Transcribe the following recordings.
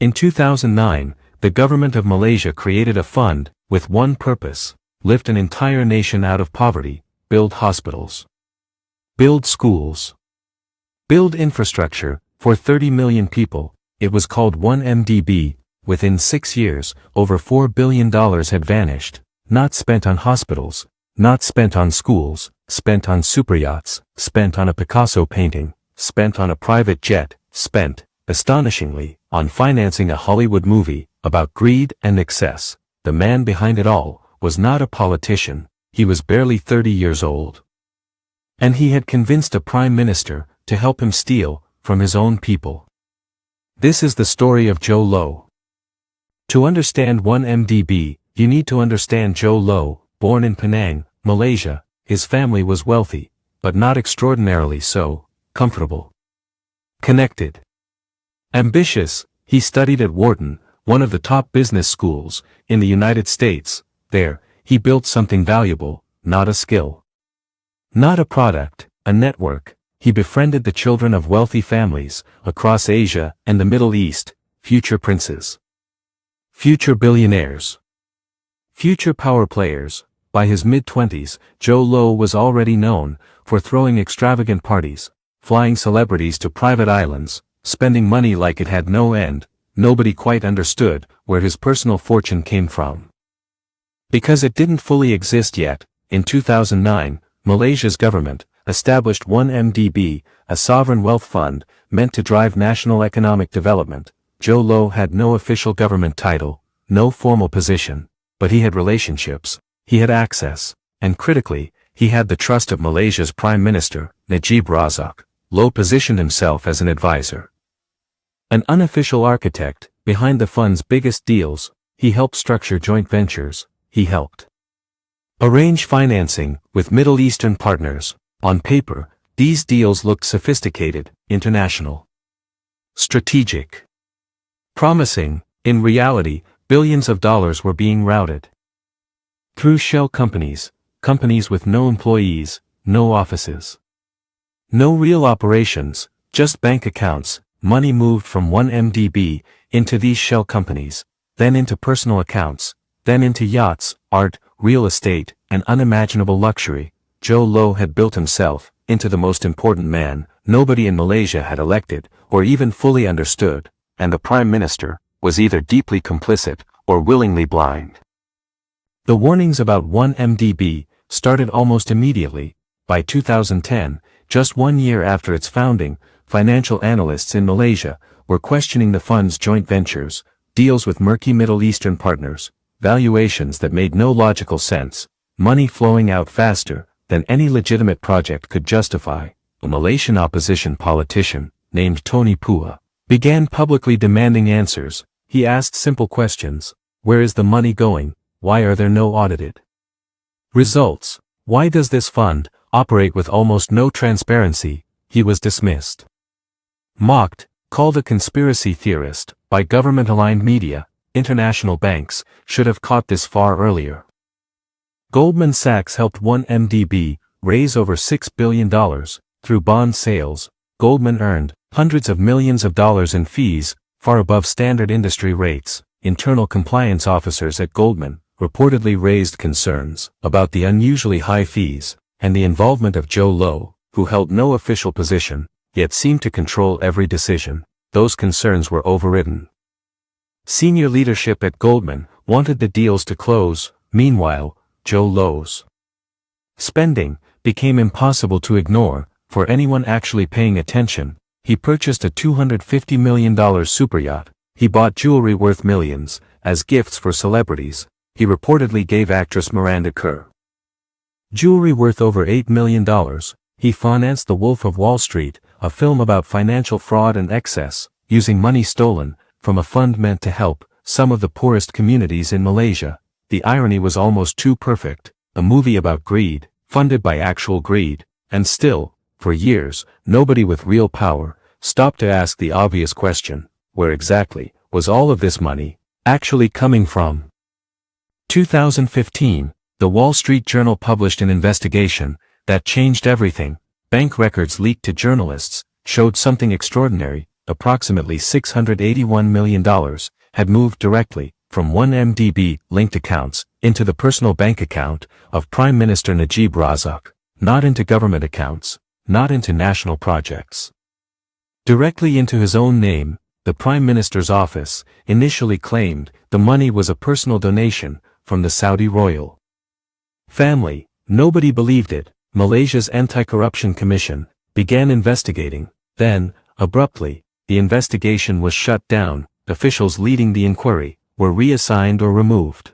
In 2009, the government of Malaysia created a fund with one purpose: lift an entire nation out of poverty, build hospitals, build schools, build infrastructure for 30 million people. It was called 1MDB. Within 6 years, over $4 billion had vanished, not spent on hospitals, not spent on schools, spent on superyachts, spent on a Picasso painting, spent on a private jet, spent, astonishingly, on financing a Hollywood movie about greed and excess. The man behind it all was not a politician. He was barely 30 years old. And he had convinced a prime minister to help him steal from his own people. This is the story of Joe Low. To understand 1MDB, you need to understand Joe Low. Born in Penang, Malaysia, his family was wealthy, but not extraordinarily so, comfortable, connected, ambitious. He studied at Wharton, one of the top business schools in the United States. There, he built something valuable, not a skill, not a product, a network. He befriended the children of wealthy families across Asia and the Middle East, future princes, future billionaires, future power players. By his mid-20s, Joe Low was already known for throwing extravagant parties, flying celebrities to private islands, spending money like it had no end. Nobody quite understood where his personal fortune came from, because it didn't fully exist yet. In 2009, Malaysia's government established 1MDB, a sovereign wealth fund meant to drive national economic development. Joe Low had no official government title, no formal position, but he had relationships, he had access, and critically, he had the trust of Malaysia's Prime Minister, Najib Razak. Low positioned himself as an advisor, an unofficial architect behind the fund's biggest deals. He helped structure joint ventures, he helped arrange financing with Middle Eastern partners. On paper, these deals looked sophisticated, international, strategic, promising. In reality, billions of dollars were being routed through shell companies, companies with no employees, no offices, no real operations, just bank accounts. Money moved from 1MDB into these shell companies, then into personal accounts, then into yachts, art, real estate, and unimaginable luxury. Joe Low had built himself into the most important man nobody in Malaysia had elected or even fully understood, and the Prime Minister was either deeply complicit or willingly blind. The warnings about 1MDB started almost immediately. By 2010, just 1 year after its founding, financial analysts in Malaysia were questioning the fund's joint ventures, deals with murky Middle Eastern partners, valuations that made no logical sense, money flowing out faster than any legitimate project could justify. A Malaysian opposition politician, named Tony Pua, began publicly demanding answers. He asked simple questions. Where is the money going? Why are there no audited results? Why does this fund operate with almost no transparency? He was dismissed, mocked, called a conspiracy theorist by government-aligned media. International banks should have caught this far earlier. Goldman Sachs helped 1MDB raise over $6 billion through bond sales. Goldman earned hundreds of millions of dollars in fees, far above standard industry rates. Internal compliance officers at Goldman reportedly raised concerns about the unusually high fees and the involvement of Joe Low, who held no official position, yet seemed to control every decision. Those concerns were overridden. Senior leadership at Goldman wanted the deals to close. Meanwhile, Joe Low's spending became impossible to ignore for anyone actually paying attention. He purchased a $250 million superyacht. He bought jewelry worth millions as gifts for celebrities. He reportedly gave actress Miranda Kerr jewelry worth over $8 million. He financed The Wolf of Wall Street, a film about financial fraud and excess, using money stolen from a fund meant to help some of the poorest communities in Malaysia. The irony was almost too perfect. A movie about greed, funded by actual greed, and still, for years, nobody with real power stopped to ask the obvious question: where exactly was all of this money actually coming from? 2015, the Wall Street Journal published an investigation that changed everything. Bank records leaked to journalists showed something extraordinary. approximately $681 million, had moved directly from 1MDB linked accounts into the personal bank account of Prime Minister Najib Razak, not into government accounts, not into national projects. Directly into his own name. The Prime Minister's office initially claimed the money was a personal donation from the Saudi royal family. Nobody believed it. Malaysia's Anti-Corruption Commission began investigating. Then, abruptly, the investigation was shut down. Officials leading the inquiry were reassigned or removed.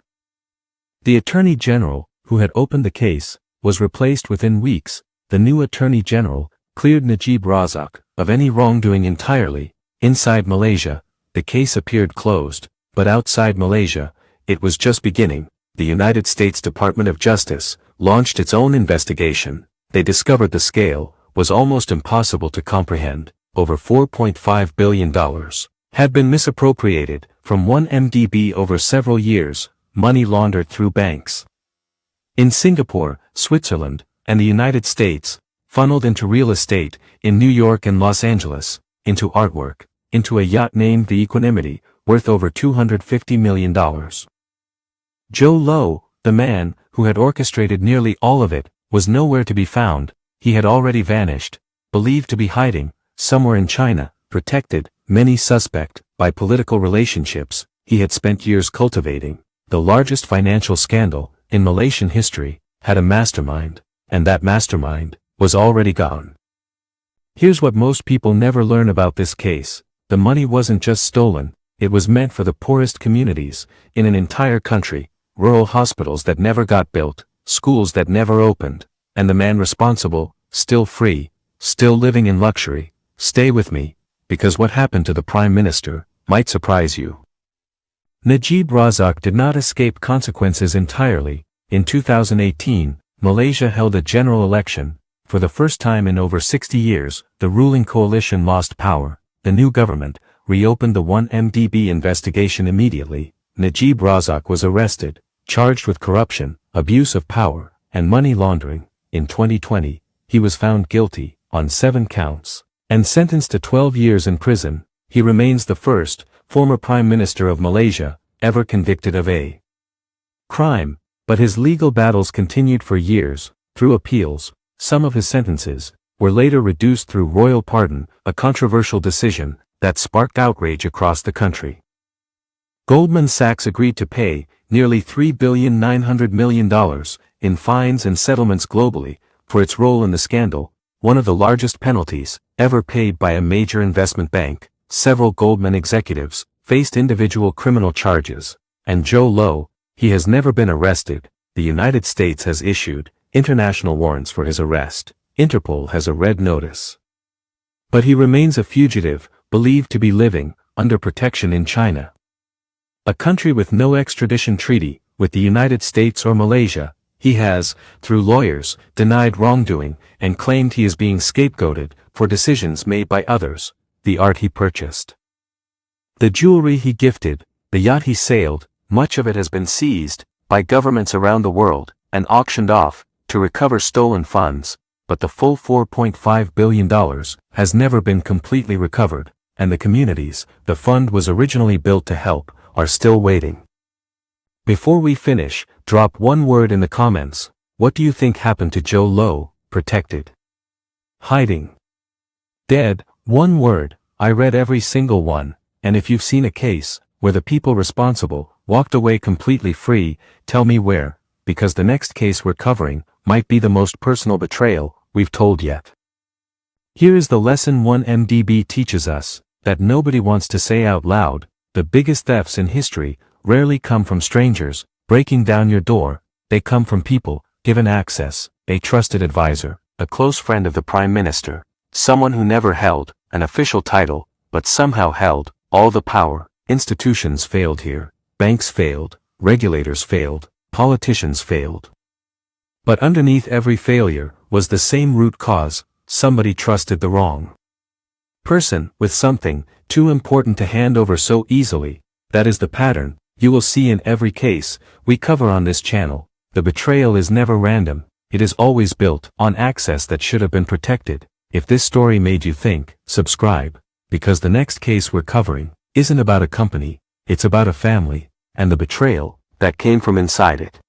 The Attorney General, who had opened the case, was replaced within weeks. The new Attorney General cleared Najib Razak of any wrongdoing entirely. Inside Malaysia, the case appeared closed, but outside Malaysia, it was just beginning. The United States Department of Justice launched its own investigation. They discovered the scale was almost impossible to comprehend. Over $4.5 billion had been misappropriated from 1MDB over several years, money laundered through banks in Singapore, Switzerland, and the United States, funneled into real estate in New York and Los Angeles, into artwork, into a yacht named the Equanimity, worth over $250 million. Joe Low, the man who had orchestrated nearly all of it, was nowhere to be found. He had already vanished, believed to be hiding somewhere in China, protected, many suspect, by political relationships he had spent years cultivating. The largest financial scandal in Malaysian history had a mastermind, and that mastermind was already gone. Here's what most people never learn about this case. The money wasn't just stolen, it was meant for the poorest communities in an entire country, rural hospitals that never got built, schools that never opened, and the man responsible, still free, still living in luxury. Stay with me, because what happened to the Prime Minister might surprise you. Najib Razak did not escape consequences entirely. In 2018, Malaysia held a general election. For the first time in over 60 years, the ruling coalition lost power. The new government reopened the 1MDB investigation immediately. Najib Razak was arrested, charged with corruption, abuse of power, and money laundering. In 2020, he was found guilty on 7 counts and sentenced to 12 years in prison. He remains the first former Prime Minister of Malaysia ever convicted of a crime, but his legal battles continued for years. Through appeals, some of his sentences were later reduced through royal pardon, a controversial decision that sparked outrage across the country. Goldman Sachs agreed to pay nearly $3.9 billion in fines and settlements globally for its role in the scandal, one of the largest penalties ever paid by a major investment bank. Several Goldman executives faced individual criminal charges, and Joe Low, he has never been arrested. The United States has issued international warrants for his arrest. Interpol has a red notice. But he remains a fugitive, believed to be living under protection in China, a country with no extradition treaty with the United States or Malaysia. He has, through lawyers, denied wrongdoing and claimed he is being scapegoated for decisions made by others. The art he purchased, the jewelry he gifted, the yacht he sailed, much of it has been seized by governments around the world and auctioned off to recover stolen funds, but the full $4.5 billion has never been completely recovered, and the communities the fund was originally built to help are still waiting. Before we finish, drop one word in the comments. What do you think happened to Joe Low? Protected? Hiding? Dead? One word. I read every single one, and if you've seen a case where the people responsible walked away completely free, tell me where, because the next case we're covering might be the most personal betrayal we've told yet. Here is the lesson 1MDB teaches us, that nobody wants to say out loud. The biggest thefts in history rarely come from strangers breaking down your door. They come from people given access, a trusted advisor, a close friend of the Prime Minister, someone who never held an official title, but somehow held all the power. Institutions failed here, banks failed, regulators failed, politicians failed. But underneath every failure was the same root cause: somebody trusted the wrong person with something too important to hand over so easily. That is the pattern you will see in every case we cover on this channel. The betrayal is never random, it is always built on access that should have been protected. If this story made you think, subscribe, because the next case we're covering isn't about a company, it's about a family, and the betrayal that came from inside it.